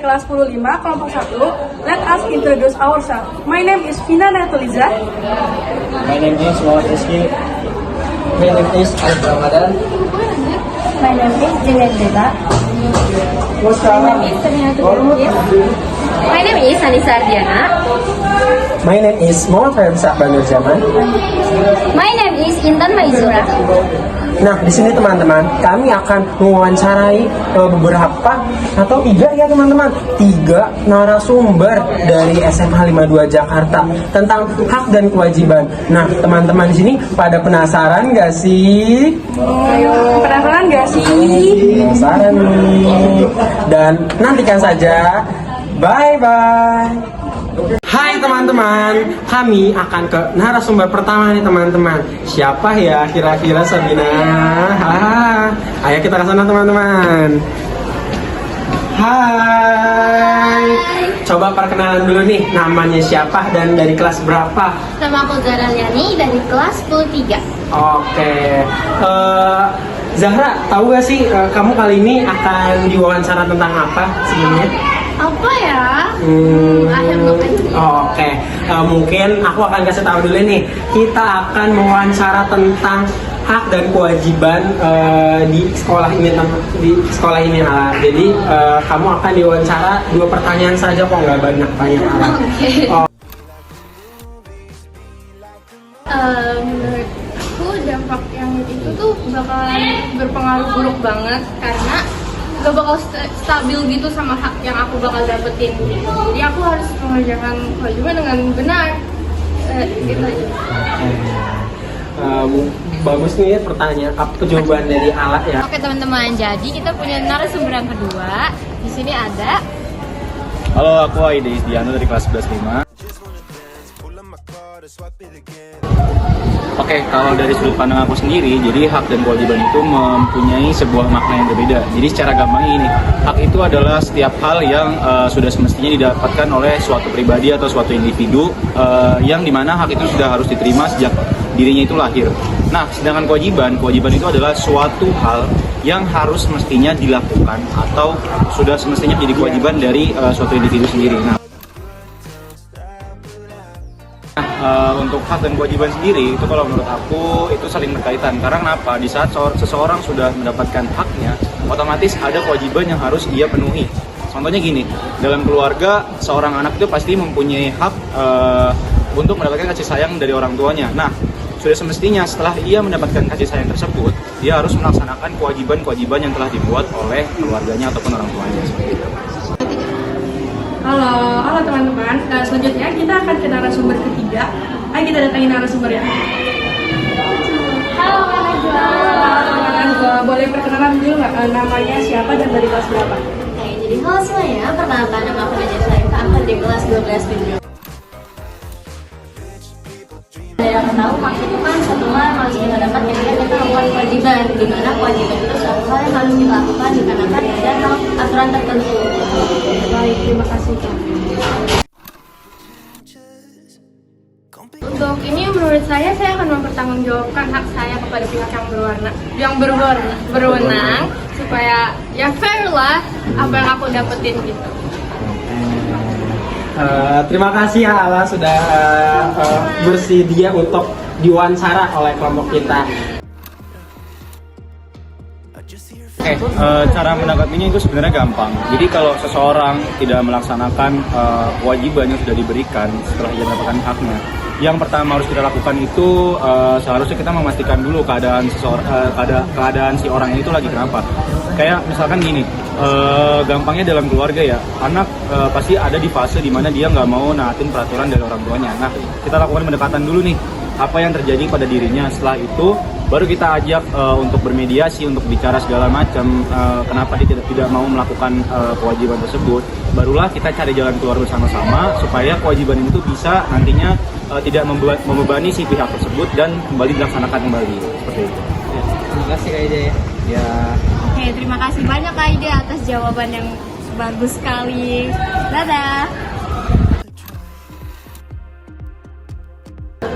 kelas 105 kelompok 1. Let us introduce ourselves. My name is Vina Natuliza. My name is Muhammad Rizky. My name is Arif Ramadan. My name is Julian Deba. My name is Terina Tukulukir. My name is Anissa Ardiana. My name is Muhammad Farid Banur Zaman. My name is Intan Maizura. Nah, di sini teman-teman, kami akan mewawancarai beberapa atau tiga ya teman-teman, tiga narasumber dari SMA 52 Jakarta tentang hak dan kewajiban. Nah, teman-teman di sini pada penasaran gak sih? Penasaran gak sih? Penasaran nih. Dan nantikan saja. Bye-bye. Hai teman-teman, kami akan ke narasumber pertama nih teman-teman. Siapa ya kira-kira Sabina? Ayo kita ke sana teman-teman. Hai. Coba perkenalan dulu nih, namanya siapa dan dari kelas berapa? Nama aku Zahra Liani dari kelas 10-3. Oke. Zahra, tahu gak sih kamu kali ini akan diwawancara tentang apa sebelumnya? Apa ya? Oke, mungkin aku akan kasih tahu dulu nih. Kita akan mewawancara tentang hak dan kewajiban di sekolah ini Ala. Jadi kamu akan diwawancara 2 pertanyaan saja kok, nggak banyak Ala. Menurutku dampak yang itu tuh bakalan berpengaruh buruk banget karena gak bakal stabil gitu sama hak yang aku bakal dapetin. Jadi aku harus mengerjakan kewajiban dengan benar. Gitu aja. Bagus nih pertanyaan, apa jawaban dari Ala ya? Oke teman-teman, jadi kita punya narasumber yang kedua. Di sini ada. Halo, aku Aide Isdiano dari kelas 11-5. Oke, kalau dari sudut pandang aku sendiri, jadi hak dan kewajiban itu mempunyai sebuah makna yang berbeda. Jadi secara gampang ini, hak itu adalah setiap hal yang sudah semestinya didapatkan oleh suatu pribadi atau suatu individu, yang dimana hak itu sudah harus diterima sejak dirinya itu lahir. Nah, sedangkan kewajiban itu adalah suatu hal yang harus semestinya dilakukan atau sudah semestinya menjadi kewajiban dari suatu individu sendiri. Untuk hak dan kewajiban sendiri itu kalau menurut aku itu saling berkaitan. Karena kenapa? Di saat seseorang sudah mendapatkan haknya, otomatis ada kewajiban yang harus dia penuhi. Contohnya gini, dalam keluarga seorang anak itu pasti mempunyai hak untuk mendapatkan kasih sayang dari orang tuanya. Nah, sudah semestinya setelah ia mendapatkan kasih sayang tersebut, dia harus melaksanakan kewajiban-kewajiban yang telah dibuat oleh keluarganya ataupun orang tuanya. Halo teman-teman. Selanjutnya kita akan ke narasumber ketiga. Ayo kita datangin narasumber ya. Halo Kak Najwa. Boleh perkenalan dulu nggak namanya siapa dan dari kelas berapa? Oke, jadi halo semuanya. Perkenalkan nama aku Najwa Syarifah. Aku dari kelas 12-7. Yang tahu hak itu kan satu hal yang harus kita dapat ketika kita melakukan kewajiban, di mana kewajiban itu suatu hal yang harus kita lakukan dikarenakan ada aturan tertentu. Baik, terima kasih Kak. Untuk ini menurut saya akan mempertanggungjawabkan hak saya kepada pihak yang berwenang supaya ya fair lah apa yang aku dapetin gitu. Terima kasih ya Ala sudah bersedia untuk diwawancara oleh kelompok kita. Cara menanggapinya itu sebenarnya gampang. Jadi kalau seseorang tidak melaksanakan kewajiban yang sudah diberikan setelah dia mendapatkan haknya, yang pertama harus kita lakukan itu seharusnya kita memastikan dulu keadaan si orang itu lagi kenapa. Kayak misalkan gini, gampangnya dalam keluarga ya, anak pasti ada di fase dimana dia nggak mau naatin peraturan dari orang tuanya. Nah, kita lakukan pendekatan dulu nih, apa yang terjadi pada dirinya. Setelah itu baru kita ajak untuk bermediasi, untuk bicara segala macam, kenapa dia tidak mau melakukan kewajiban tersebut. Barulah kita cari jalan keluar bersama-sama supaya kewajiban itu bisa nantinya tidak membebani si pihak tersebut dan kembali dilaksanakan kembali seperti itu. Ya, terima kasih Kak Ide ya. Oke, terima kasih banyak Kak Ide atas jawaban yang bagus sekali. Dadah.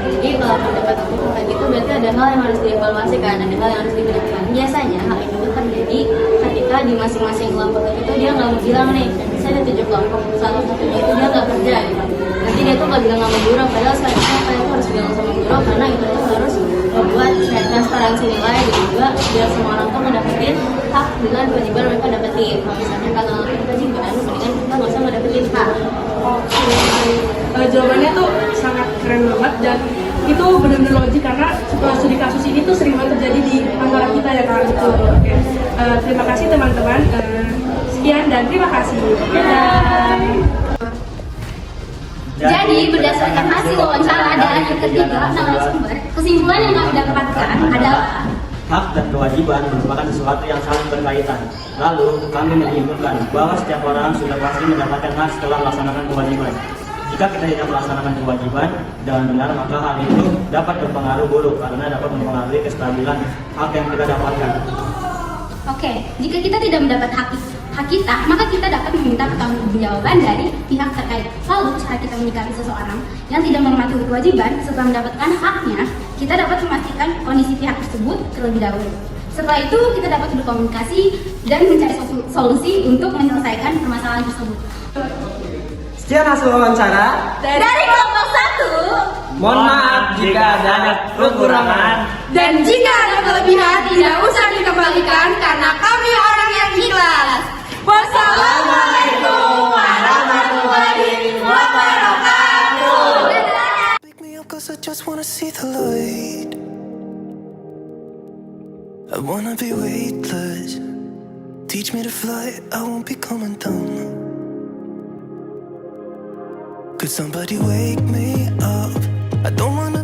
Jadi kalau pendapat aku tadi itu berarti ada hal yang harus dievaluasi kan, ada hal yang harus dibenarkan. Biasanya hal itu terjadi ketika di masing-masing kelompok itu dia nggak mau bilang nih, misalnya 7 kelompok, satu satunya itu dia nggak kerja gitu. Nanti dia tuh nggak bilang sama guru, padahal seharusnya kalian tuh harus bilang sama guru karena itu tuh harus membuat transparansi nilai dan juga biar semua orang tuh ngedapetin hak dengan kewajiban mereka dapetin. Kalau misalnya kalau kewajiban, mendingan kita nggak usah ngedapetin hak. Jawabannya tuh sangat keren banget dan itu benar-benar logik karena studi kasus ini tuh sering banget terjadi di antara kita ya Kak. Gitu. Oke. Terima kasih teman-teman. Sekian dan terima kasih. Dadah. Jadi berdasarkan hasil wawancara dan yang ketiga narasumber, kesimpulan yang kami dapatkan adalah hak dan kewajiban merupakan sesuatu yang saling berkaitan. Lalu, kami menyimpulkan bahwa setiap orang sudah pasti mendapatkan hak setelah melaksanakan kewajiban. Jika kita tidak melaksanakan kewajiban dengan benar, maka hal itu dapat berpengaruh buruk karena dapat mempengaruhi kestabilan hak yang kita dapatkan. Oke, jika kita tidak mendapat hak kita, maka kita dapat meminta pertanggungjawaban dari pihak terkait. Lalu, cara kita menyikapi seseorang yang tidak mematuhi kewajiban setelah mendapatkan haknya, kita dapat memastikan kondisi pihak tersebut terlebih dahulu. Setelah itu, kita dapat berkomunikasi dan mencari solusi untuk menyelesaikan permasalahan tersebut. Sekian hasil wawancara. Dari kelompok 1, Mohon maaf jika ada kekurangan. Dan jika ada kelebihan tidak usah dikembalikan karena kami orang yang ikhlas. Wassalamualaikum warahmatullahi wabarakatuh. Wake me up 'cause I just wanna see the light. I wanna be weightless. Teach me to fly, I won't be coming down. Could somebody wake me up? I don't wanna